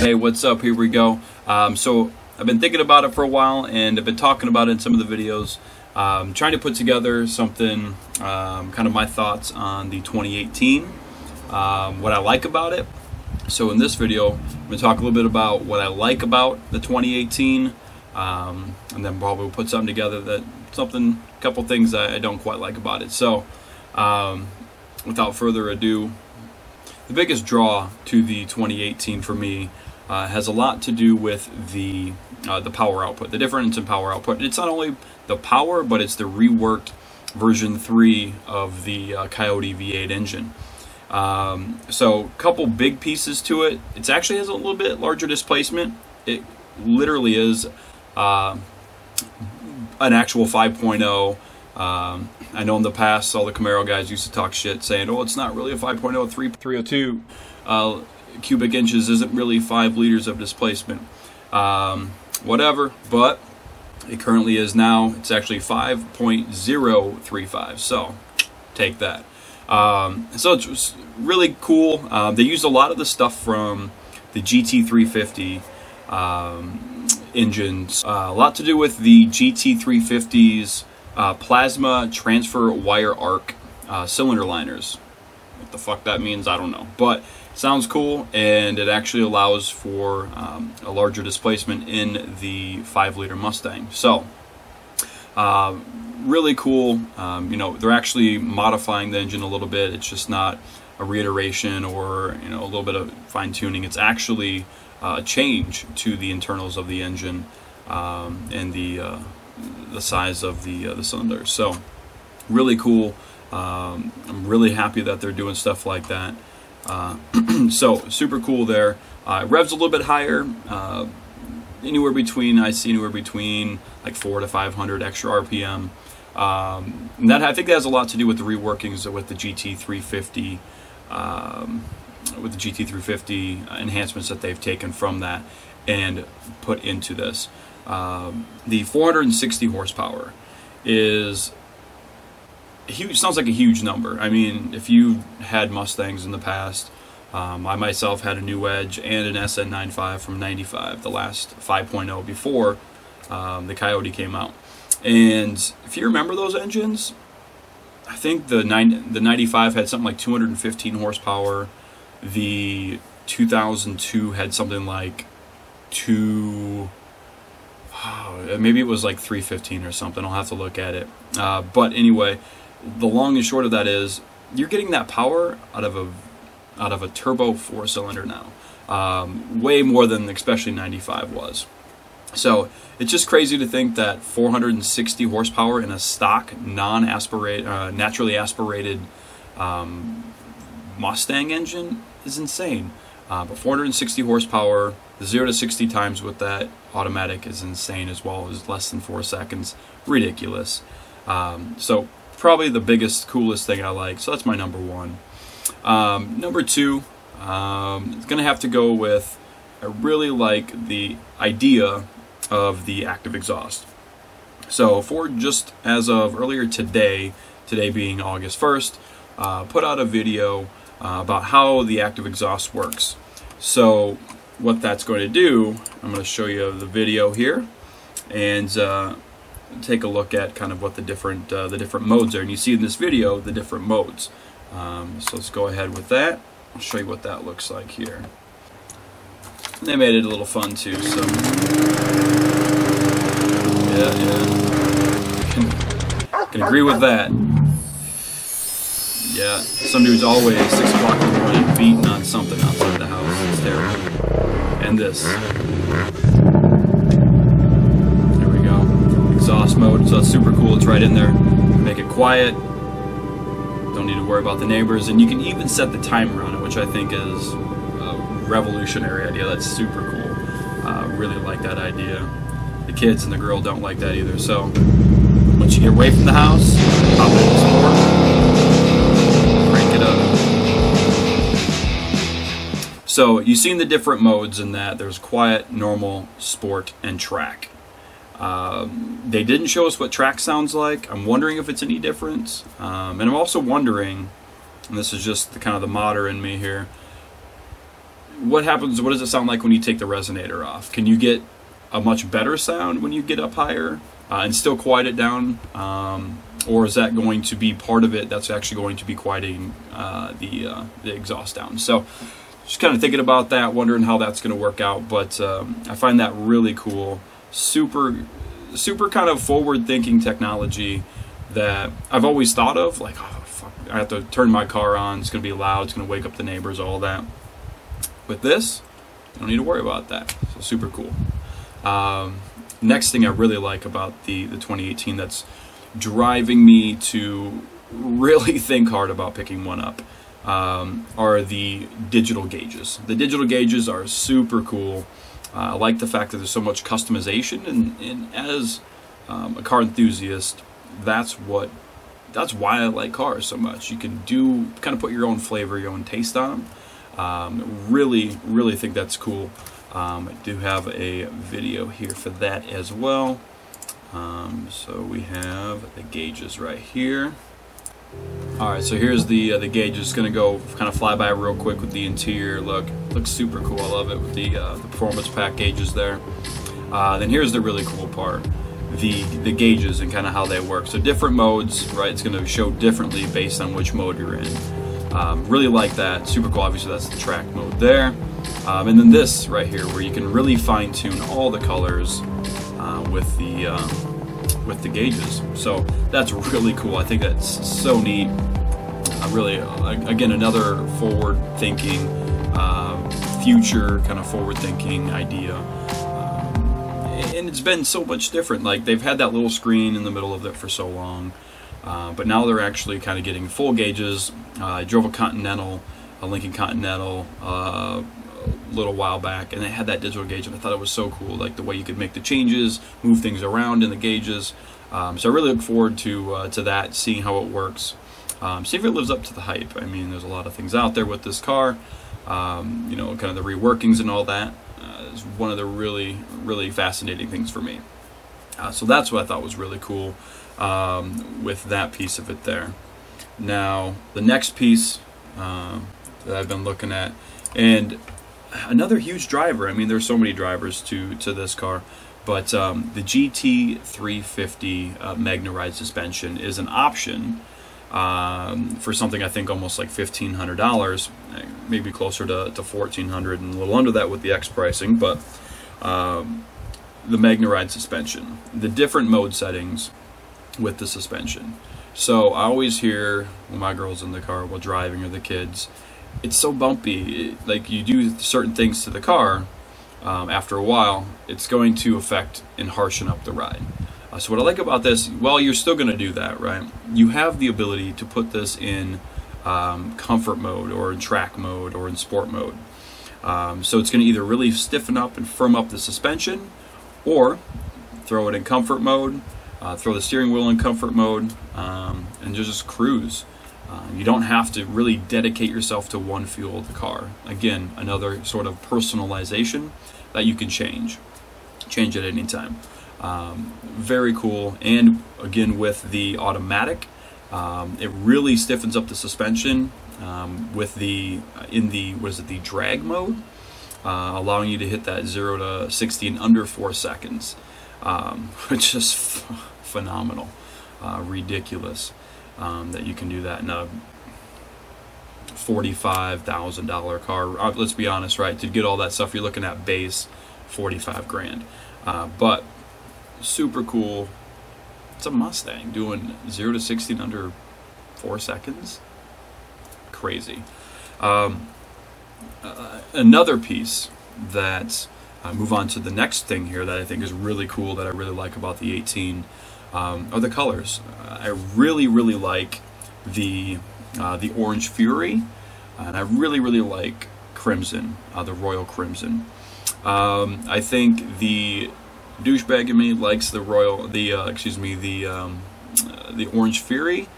Hey, what's up? Here we go. So I've been thinking about it for a while, and I've been talking about it in some of the videos. Trying to put together something, kind of my thoughts on the 2018, what I like about it. So in this video, I'm going to talk a little bit about what I like about the 2018, and then probably put something together a couple things I don't quite like about it. So without further ado, the biggest draw to the 2018 for me has a lot to do with the power output, the difference in power output. It's not only the power, but it's the reworked version 3 of the Coyote V8 engine. So a couple big pieces to it. It actually has a little bit larger displacement. It literally is an actual 5.0. I know in the past all the Camaro guys used to talk shit saying, oh, it's not really a 5.0, 302 cubic inches isn't really 5 liters of displacement. Whatever, but it currently is now. It's actually 5.035, so take that. So it's really cool. They used a lot of the stuff from the GT350 engines. A lot to do with the GT350's plasma transfer wire arc cylinder liners. What the fuck that means, I don't know, but it sounds cool, and it actually allows for a larger displacement in the 5-liter Mustang. So really cool. You know, they're actually modifying the engine a little bit. It's just not a reiteration or, you know, a little bit of fine-tuning. It's actually a change to the internals of the engine and the size of the cylinders. So really cool. I'm really happy that they're doing stuff like that. So super cool there. Revs a little bit higher, anywhere between like 400 to 500 extra RPM. And that, I think that has a lot to do with the reworkings with the GT350, enhancements that they've taken from that and put into this. The 460 horsepower is huge. Sounds like a huge number. I mean, if you had Mustangs in the past, I myself had a New Edge and an SN95 from '95, the last 5.0 before the Coyote came out. And if you remember those engines, I think the 95 had something like 215 horsepower. The 2002 had something like maybe it was like 315 or something. I'll have to look at it. But anyway, the long and short of that is you're getting that power out of a turbo 4-cylinder now, way more than especially 95 was. So it's just crazy to think that 460 horsepower in a stock naturally aspirated Mustang engine is insane. But 460 horsepower, 0 to 60 times with that automatic is insane as well. As less than 4 seconds. Ridiculous. So probably the biggest, coolest thing I like. So that's my number one. Number two, it's going to have to go with, I really like the idea of the active exhaust. So Ford, just as of earlier today being August 1st, put out a video about how the active exhaust works. So what that's going to do, I'm going to show you the video here and take a look at kind of what the different modes are. And you see in this video the different modes. So let's go ahead with that. I'll show you what that looks like here. And they made it a little fun too, so yeah. Can agree with that. Yeah, some dude's always 6 o'clock in the morning beating on something outside the house. It's terrible. And this. There we go. Exhaust mode. So it's super cool. It's right in there. Make it quiet. Don't need to worry about the neighbors. And you can even set the timer on it, which I think is a revolutionary idea. That's super cool. Really like that idea. The kids and the girl don't like that either. So once you get away from the house, pop it in some more. Crank it up. So you've seen the different modes in that. There's quiet, normal, sport, and track. They didn't show us what track sounds like. I'm wondering if it's any different. And I'm also wondering, and this is just kind of the modder in me here, what happens? What does it sound like when you take the resonator off? Can you get a much better sound when you get up higher and still quiet it down? Or is that going to be part of it that's actually going to be quieting the exhaust down? So just kind of thinking about that, wondering how that's going to work out. But I find that really cool. Super kind of forward-thinking technology that I've always thought of. Like, oh, fuck, I have to turn my car on. It's going to be loud. It's going to wake up the neighbors, all that. With this, you don't need to worry about that. So super cool. Next thing I really like about the 2018 that's driving me to really think hard about picking one up are the digital gauges. The digital gauges are super cool. I like the fact that there's so much customization, and as a car enthusiast, that's why I like cars so much. You can kind of put your own flavor, your own taste on them. Really think that's cool. I do have a video here for that as well. So we have the gauges right here. Alright, so here's the gauges. Going to go kind of fly by real quick with the interior look. Looks super cool. I love it with the performance pack gauges there. Then here's the really cool part. The gauges and kind of how they work. So different modes, right? It's going to show differently based on which mode you're in. Really like that. Super cool. Obviously that's the track mode there. And then this right here, where you can really fine-tune all the colors with the gauges. So that's really cool. I think that's so neat. Really, again, another forward-thinking, future kind of forward-thinking idea. And it's been so much different. Like, they've had that little screen in the middle of it for so long, but now they're actually kind of getting full gauges. I drove a Lincoln Continental, a little while back, and they had that digital gauge, and I thought it was so cool, like the way you could make the changes, move things around in the gauges. So I really look forward to that, seeing how it works, see if it lives up to the hype. I mean, there's a lot of things out there with this car, you know, kind of the reworkings and all that. Is one of the really fascinating things for me. So that's what I thought was really cool with that piece of it there. Now the next piece that I've been looking at, and another huge driver. I mean, there's so many drivers to this car, but the GT350 MagneRide suspension is an option for something I think almost like $1,500, maybe closer to $1,400 and a little under that with the X pricing. But the MagneRide suspension, the different mode settings with the suspension. So I always hear when my girl's in the car while driving, or the kids, it's so bumpy. Like, you do certain things to the car, after a while, it's going to affect and harshen up the ride. So what I like about this, well, you're still going to do that, right? You have the ability to put this in comfort mode, or in track mode, or in sport mode. So it's going to either really stiffen up and firm up the suspension, or throw it in comfort mode, throw the steering wheel in comfort mode, and just cruise. You don't have to really dedicate yourself to one feel of the car. Again, another sort of personalization that you can change at any time. Very cool. And again, with the automatic, it really stiffens up the suspension with the the drag mode, allowing you to hit that 0 to 60 in under 4 seconds, which is phenomenal, ridiculous. That you can do that in a $45,000 car. Let's be honest, right? To get all that stuff, you're looking at base 45 grand. But super cool. It's a Mustang doing 0 to 60 in under 4 seconds. Crazy. Another piece that move on to the next thing here that I think is really cool, that I really like about the 18. Are the colors. I really like the Orange Fury, and I really like Crimson, the Royal Crimson. I think the douchebag in me likes the Orange Fury.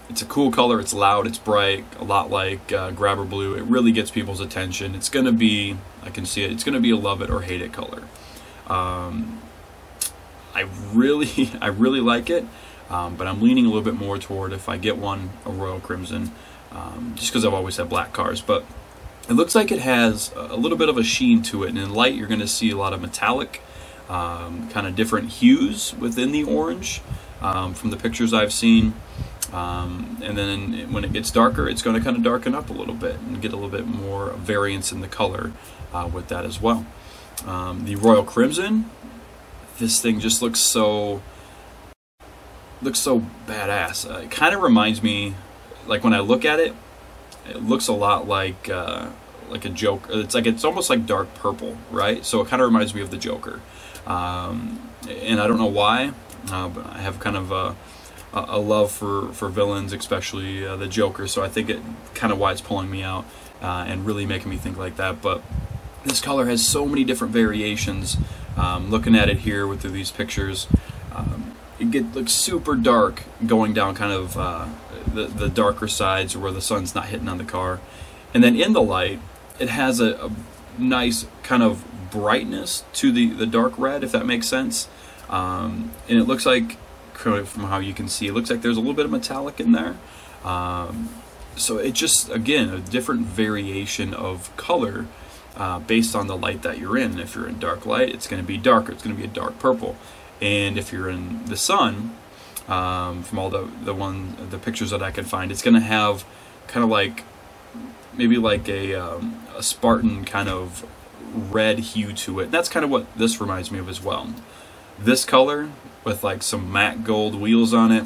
It's a cool color. It's loud. It's bright. A lot like Grabber Blue. It really gets people's attention. It's gonna be, I can see it. It's gonna be a love it or hate it color. I really like it, but I'm leaning a little bit more toward, if I get one, a Royal Crimson, just because I've always had black cars. But It looks like it has a little bit of a sheen to it, and in light you're going to see a lot of metallic, kind of different hues within the orange from the pictures I've seen. And then when it gets darker, it's going to kind of darken up a little bit and get a little bit more variance in the color with that as well. The Royal Crimson, this thing just looks so badass. It kind of reminds me, like when I look at it, it looks a lot like a Joker. It's almost like dark purple, right? So it kind of reminds me of the Joker, and I don't know why, but I have kind of a love for villains, especially the Joker. So I think it kind of why it's pulling me out and really making me think like that. But this color has so many different variations. Looking at it here with these pictures, it looks super dark going down kind of the darker sides where the sun's not hitting on the car. And then in the light, it has a nice kind of brightness to the dark red, if that makes sense. And it looks like, from how you can see, it looks like there's a little bit of metallic in there. So it just, again, a different variation of color based on the light that you're in. If you're in dark light, it's going to be darker. It's going to be a dark purple. And if you're in the sun, from all the pictures that I can find, it's going to have kind of like maybe like a Spartan kind of red hue to it. And that's kind of what this reminds me of as well. This color with like some matte gold wheels on it,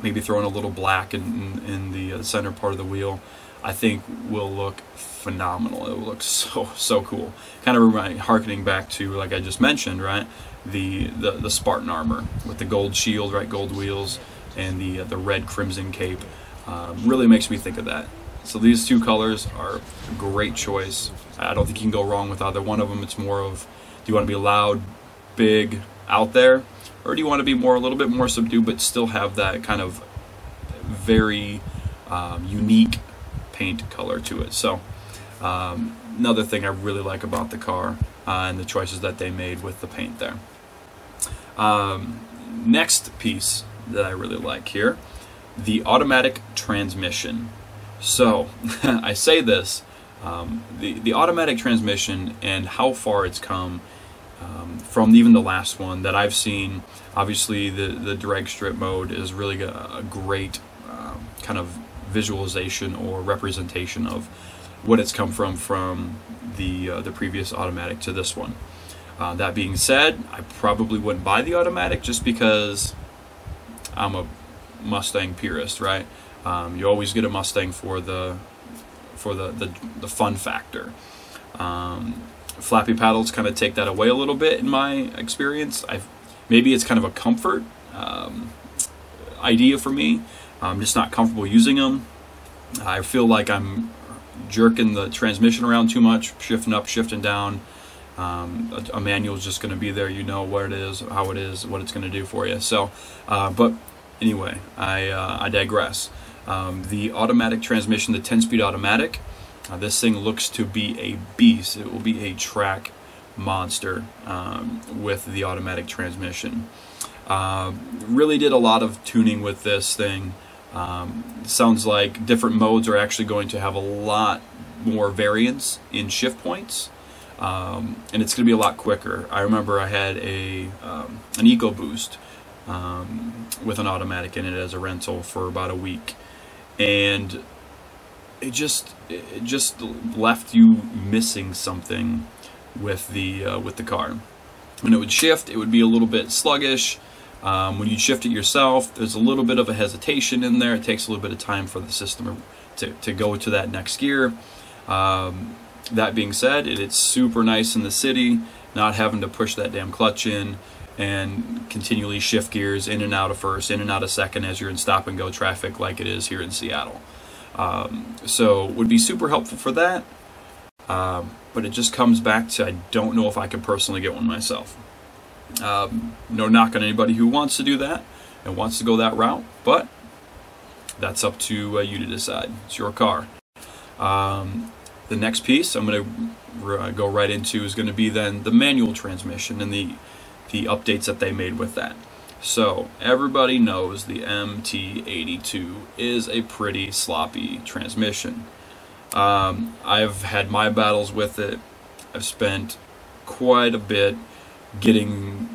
maybe throwing a little black in the center part of the wheel, I think will look phenomenal. It will look so cool. Kind of harkening back to, like I just mentioned, right? The Spartan armor with the gold shield, right? Gold wheels, and the red crimson cape. Really makes me think of that. So these two colors are a great choice. I don't think you can go wrong with either one of them. It's more of, do you want to be loud, big, out there, or do you want to be a little bit more subdued but still have that kind of very unique paint color to it? So another thing I really like about the car and the choices that they made with the paint there. Next piece that I really like here, the automatic transmission. So I say this, the automatic transmission and how far it's come from even the last one that I've seen. Obviously the drag strip mode is really a great kind of visualization or representation of what it's come from the previous automatic to this one. That being said, I probably wouldn't buy the automatic just because I'm a Mustang purist, right? You always get a Mustang for the fun factor. Flappy paddles kind of take that away a little bit in my experience. Maybe it's kind of a comfort idea for me. I'm just not comfortable using them. I feel like I'm jerking the transmission around too much, shifting up, shifting down. A manual is just going to be there. You know where it is, how it is, what it's going to do for you. So, but anyway, I digress. The automatic transmission, the 10-speed automatic, this thing looks to be a beast. It will be a track monster with the automatic transmission. Really did a lot of tuning with this thing. Sounds like different modes are actually going to have a lot more variance in shift points, and it's going to be a lot quicker. I remember I had an EcoBoost with an automatic in it as a rental for about a week, and it just left you missing something with the car. When it would shift, it would be a little bit sluggish. When you shift it yourself, there's a little bit of a hesitation in there. It takes a little bit of time for the system to go to that next gear. That being said, it's super nice in the city, not having to push that damn clutch in and continually shift gears in and out of first, in and out of second as you're in stop and go traffic like it is here in Seattle. So would be super helpful for that. But it just comes back to, I don't know if I could personally get one myself. No knock on anybody who wants to do that and wants to go that route, but that's up to you to decide. It's your car. The next piece I'm going to go right into is going to be then the manual transmission and the updates that they made with that. So everybody knows the MT82 is a pretty sloppy transmission. I've had my battles with it. I've spent quite a bit getting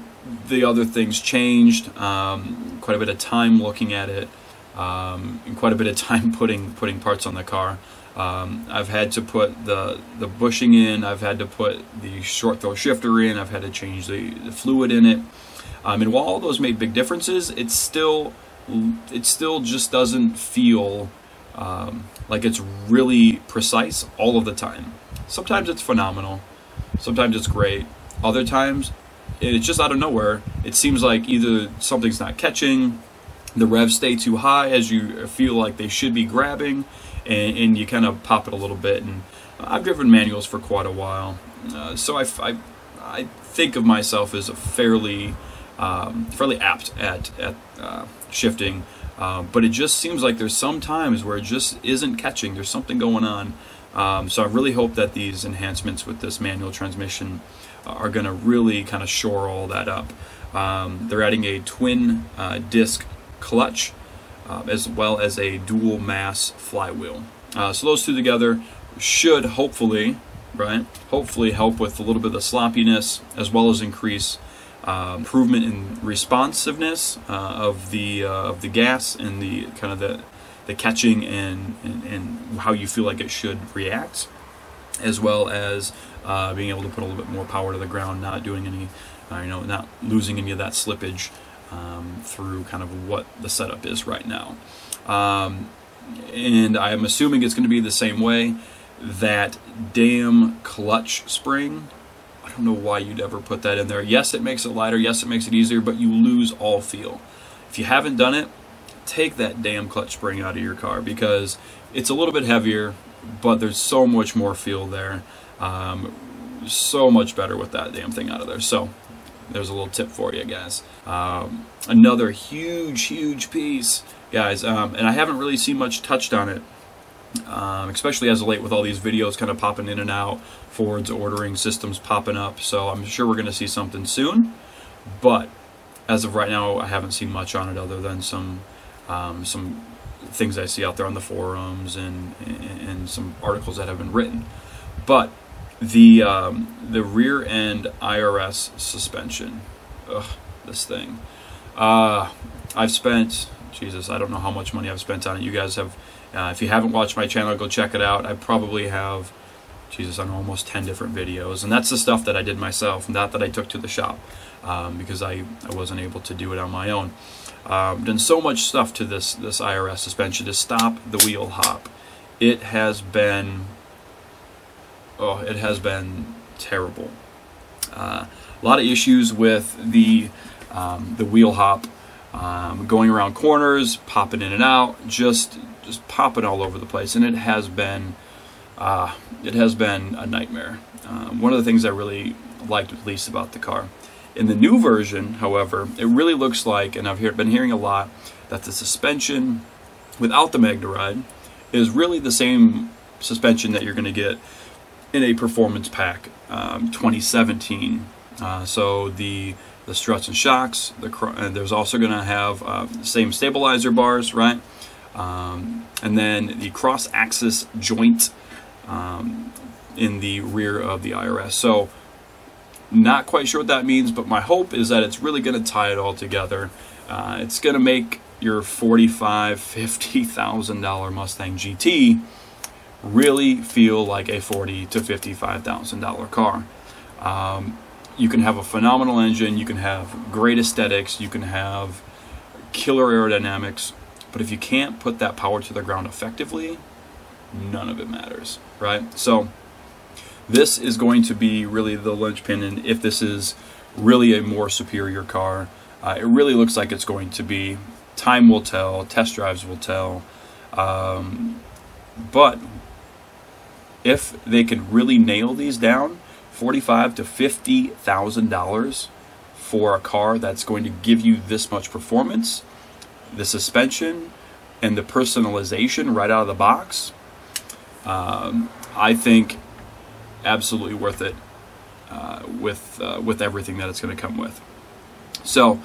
the other things changed, quite a bit of time looking at it, and quite a bit of time putting parts on the car. I've had to put the bushing in. I've had to put the short throw shifter in. I've had to change the fluid in it. And while all those made big differences, it still just doesn't feel like it's really precise all of the time. Sometimes it's phenomenal. Sometimes it's great. Other times, it's just out of nowhere. It seems like either something's not catching, the revs stay too high as you feel like they should be grabbing, and you kind of pop it a little bit. And I've driven manuals for quite a while, so I think of myself as a fairly apt at shifting, but it just seems like there's some times where it just isn't catching. There's something going on. So I really hope that these enhancements with this manual transmission are going to really kind of shore all that up. They're adding a twin disc clutch, as well as a dual mass flywheel. So those two together should hopefully help with a little bit of the sloppiness, as well as increase improvement in responsiveness of the gas and the kind of the catching and how you feel like it should react, as well as being able to put a little bit more power to the ground, not doing any, not losing any of that slippage through kind of what the setup is right now. And I'm assuming it's going to be the same way. That damn clutch spring, I don't know why you'd ever put that in there. Yes, it makes it lighter. Yes, it makes it easier, but you lose all feel. If you haven't done it, take that damn clutch spring out of your car, because it's a little bit heavier, but there's so much more feel there. So much better with that damn thing out of there. So there's a little tip for you guys. Another huge piece, guys, and I haven't really seen much touched on it, especially as of late with all these videos kind of popping in and out, Ford's ordering systems popping up, so I'm sure we're going to see something soon. But as of right now, I haven't seen much on it other than some things I see out there on the forums and some articles that have been written. But the rear end IRS suspension, this thing, I've spent, Jesus, I don't know how much money I've spent on it. You guys have, if you haven't watched my channel, go check it out. I probably have, Jesus, I know, almost 10 different videos, and that's the stuff that I did myself, not that I took to the shop, because I wasn't able to do it on my own. Done so much stuff to this IRS suspension to stop the wheel hop. It has been, it has been terrible. A lot of issues with the wheel hop, going around corners, popping in and out, just popping all over the place, and it has been a nightmare. One of the things I really liked least about the car. In the new version, however, it really looks like, and I've been hearing a lot, that the suspension without the MagneRide is really the same suspension that you're going to get in a Performance Pack 2017. So the struts and shocks, and there's also going to have the same stabilizer bars, right? And then the cross-axis joint in the rear of the IRS. So not quite sure what that means, but my hope is that it's really going to tie it all together. It's going to make your $45,000, $50,000 Mustang GT really feel like a $40,000 to $55,000 car. You can have a phenomenal engine, you can have great aesthetics, you can have killer aerodynamics, but if you can't put that power to the ground effectively, none of it matters, right? So this is going to be really the linchpin, and if this is really a more superior car, it really looks like it's going to be. Time will tell, test drives will tell, but if they can really nail these down, $45,000 to $50,000 for a car that's going to give you this much performance, the suspension, and the personalization right out of the box, I think absolutely worth it with everything that it's going to come with. So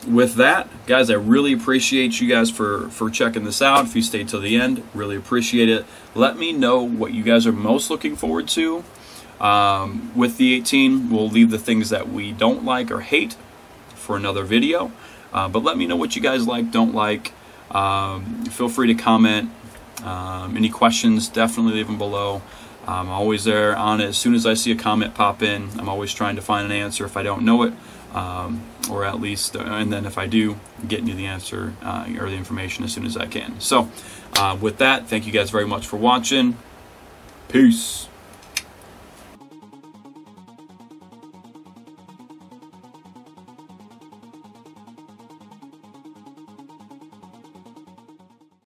with that, guys, I really appreciate you guys for checking this out. If you stayed till the end, really appreciate it. Let me know what you guys are most looking forward to. With the 18, we'll leave the things that we don't like or hate for another video. But let me know what you guys like, don't like. Feel free to comment. Any questions, definitely leave them below. I'm always there on it. As soon as I see a comment pop in, I'm always trying to find an answer if I don't know it. Or at least, and then if I do, getting you the answer or the information as soon as I can. So with that, thank you guys very much for watching. Peace.